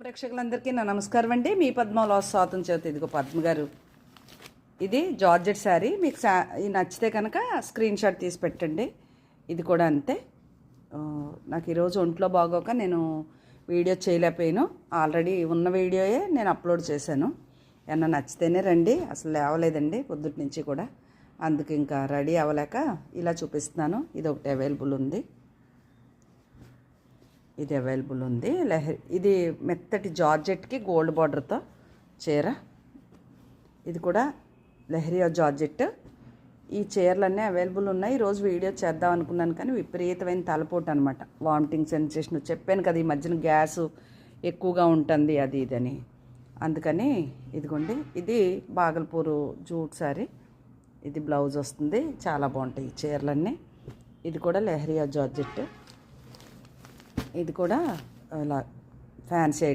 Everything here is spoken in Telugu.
ప్రేక్షకులందరికీ నా నమస్కారం అండి. మీ పద్మలో స్వాతం చేత ఇదిగో పద్మ గారు, ఇది జార్జెట్ శారీ. మీకు నచ్చితే కనుక స్క్రీన్ షాట్ తీసి పెట్టండి. ఇది కూడా అంతే. నాకు ఈరోజు ఒంట్లో బాగోక నేను వీడియో చేయలేకపోయాను. ఆల్రెడీ ఉన్న వీడియోయే నేను అప్లోడ్ చేశాను. ఏమన్నా నచ్చితేనే రండి. అసలు లేవలేదండి పొద్దుటి నుంచి కూడా, అందుకు ఇంకా రెడీ అవ్వలేక ఇలా చూపిస్తున్నాను. ఇది ఒకటి అవైలబుల్ ఉంది. ఇది మెత్తటి జార్జెట్కి గోల్డ్ బార్డర్తో చీర. ఇది కూడా లెహరియా జార్జెట్. ఈ చీరలన్నీ అవైలబుల్ ఉన్నాయి. ఈరోజు వీడియో చేద్దాం అనుకున్నాను కానీ విపరీతమైన తలపోటు అనమాట, వామిటింగ్ సెన్సేషన్. చెప్పాను కదా ఈ మధ్యన గ్యాస్ ఎక్కువగా ఉంటుంది అది ఇదని, అందుకని ఇదిగోండి. ఇది బాగల్పూరు జూట్ శారీ. ఇది బ్లౌజ్ వస్తుంది. చాలా బాగుంటాయి ఈ చీరలన్నీ. ఇది కూడా లెహరియా జార్జెట్. ఇది కూడా ఇలా ఫ్యాన్సీ ఐటమ్.